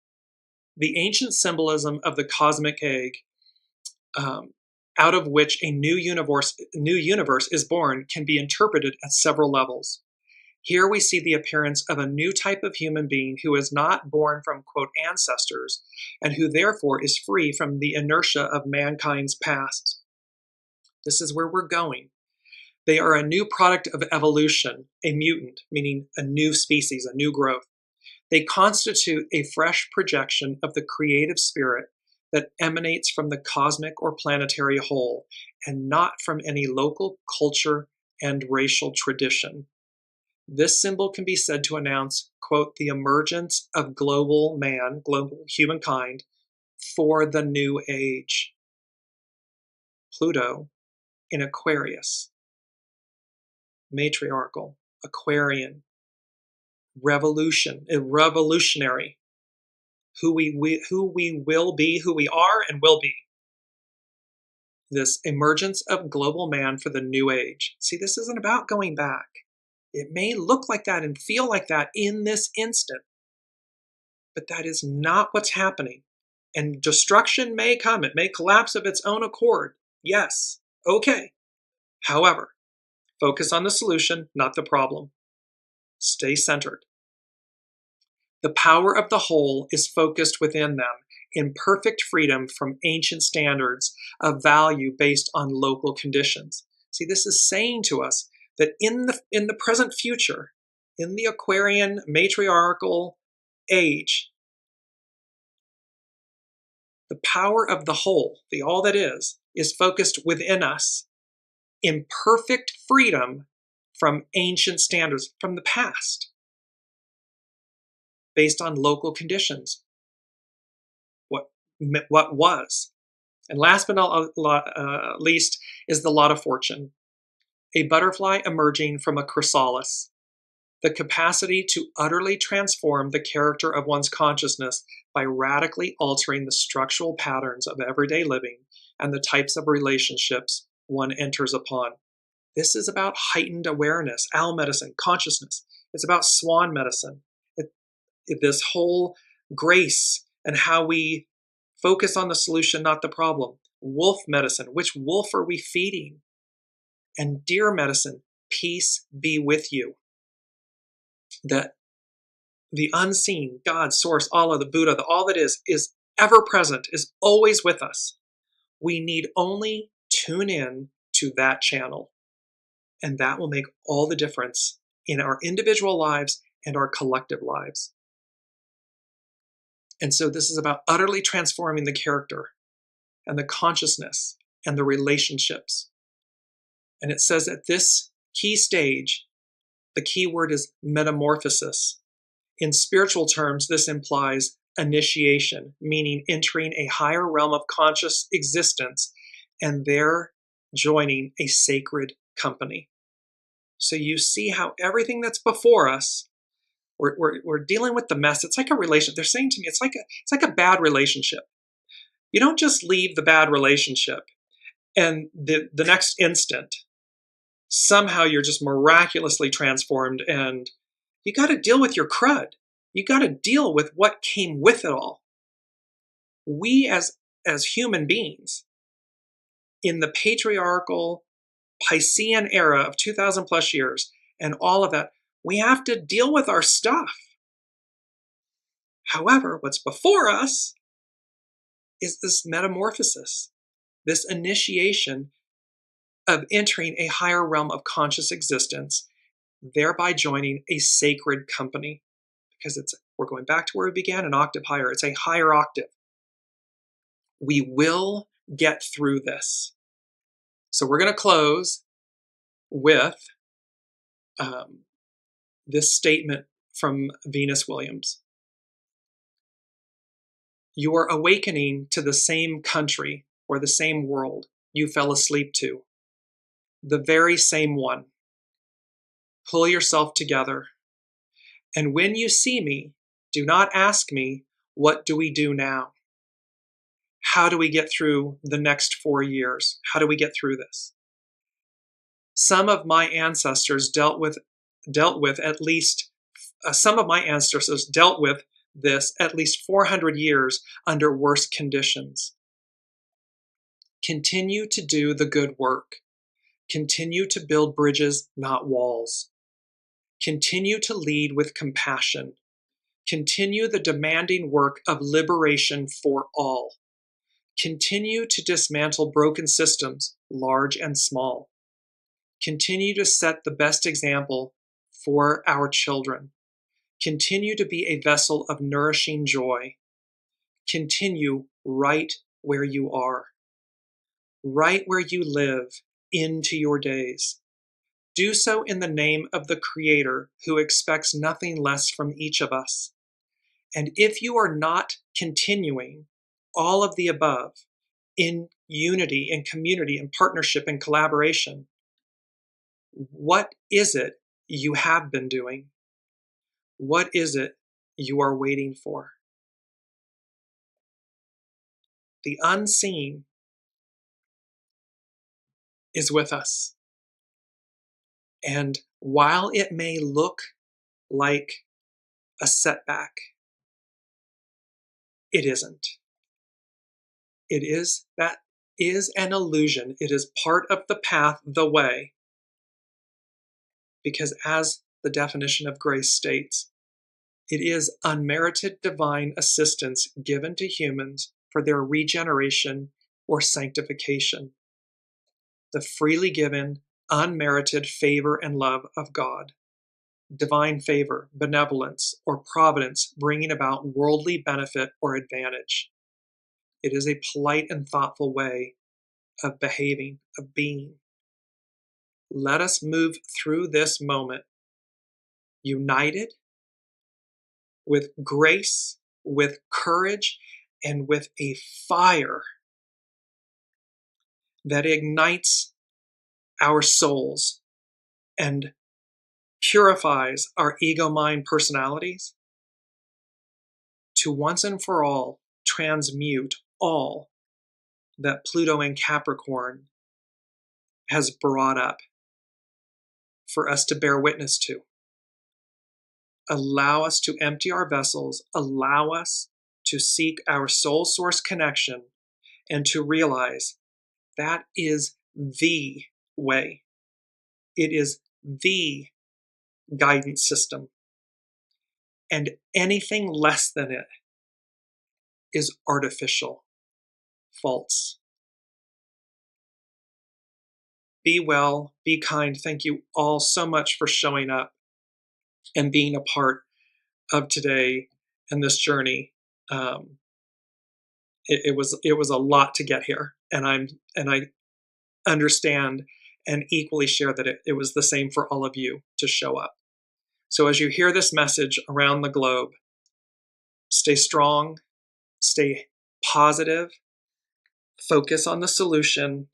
The ancient symbolism of the cosmic egg, out of which a new universe is born, can be interpreted at several levels. Here we see the appearance of a new type of human being who is not born from, quote, ancestors, and who therefore is free from the inertia of mankind's past. This is where we're going. They are a new product of evolution, a mutant, meaning a new species, a new growth. They constitute a fresh projection of the creative spirit that emanates from the cosmic or planetary whole, and not from any local culture and racial tradition. This symbol can be said to announce, quote, the emergence of global man, global humankind, for the new age. Pluto in Aquarius, matriarchal, Aquarian, revolutionary, who we will be, who we are and will be. This emergence of global man for the new age. See, this isn't about going back. It may look like that and feel like that in this instant, but that is not what's happening. And destruction may come. It may collapse of its own accord. Yes, okay. However, focus on the solution, not the problem. Stay centered. The power of the whole is focused within them in perfect freedom from ancient standards of value based on local conditions. See, this is saying to us that in the present future, in the Aquarian matriarchal age, the power of the whole, the all that is focused within us in perfect freedom from ancient standards, from the past, based on local conditions. What was. And last but not least is the lot of fortune. A butterfly emerging from a chrysalis. The capacity to utterly transform the character of one's consciousness by radically altering the structural patterns of everyday living and the types of relationships one enters upon. This is about heightened awareness, owl medicine, consciousness. It's about swan medicine. This whole grace and how we focus on the solution, not the problem. Wolf medicine, which wolf are we feeding? And deer medicine, peace be with you. That the unseen, God, source, Allah, the Buddha, all that is ever present, is always with us. We need only tune in to that channel. And that will make all the difference in our individual lives and our collective lives. And so this is about utterly transforming the character and the consciousness and the relationships. And it says at this key stage, the key word is metamorphosis. In spiritual terms, this implies initiation, meaning entering a higher realm of conscious existence and there joining a sacred company. So you see how everything that's before us, we're dealing with the mess. It's like a relationship. They're saying to me, it's like a bad relationship. You don't just leave the bad relationship and the next instant, somehow you're just miraculously transformed, and you got to deal with your crud. You got to deal with what came with it all. We as human beings in the patriarchal Piscean era of 2,000 plus years and all of that, we have to deal with our stuff. However, what's before us is this metamorphosis, this initiation of entering a higher realm of conscious existence, thereby joining a sacred company. Because we're going back to where we began, an octave higher. It's a higher octave. We will get through this. So we're going to close with this statement from Venus Williams. You are awakening to the same country or the same world you fell asleep to. The very same one. Pull yourself together. And when you see me, do not ask me, what do we do now? How do we get through the next 4 years? How do we get through this? Some of my ancestors dealt with this at least 400 years under worse conditions. Continue to do the good work. Continue to build bridges, not walls. Continue to lead with compassion. Continue the demanding work of liberation for all. Continue to dismantle broken systems, large and small. Continue to set the best example for our children. Continue to be a vessel of nourishing joy. Continue right where you are. Right where you live into your days. Do so in the name of the Creator who expects nothing less from each of us. And if you are not continuing, all of the above in unity, in community, in partnership, in collaboration. What is it you have been doing? What is it you are waiting for? The unseen is with us. And while it may look like a setback, it isn't. That is an illusion. It is part of the path, the way. Because as the definition of grace states, it is unmerited divine assistance given to humans for their regeneration or sanctification. The freely given, unmerited favor and love of God. Divine favor, benevolence, or providence bringing about worldly benefit or advantage. It is a polite and thoughtful way of behaving, of being. Let us move through this moment united, with grace, with courage, and with a fire that ignites our souls and purifies our ego mind personalities to once and for all transmute all that Pluto in Capricorn has brought up for us to bear witness to. Allow us to empty our vessels, allow us to seek our soul source connection, and to realize that is the way. It is the guidance system. And anything less than it is artificial, false. Be well, be kind. Thank you all so much for showing up and being a part of today and this journey. It was a lot to get here, and I understand and equally share that it was the same for all of you to show up. So as you hear this message around the globe, stay strong, stay positive, focus on the solution,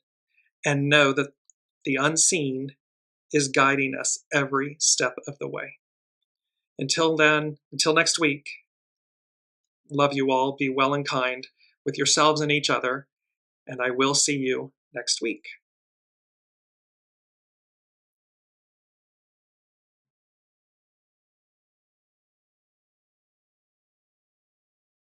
and know that the unseen is guiding us every step of the way. Until then, until next week, love you all, be well and kind with yourselves and each other, and I will see you next week.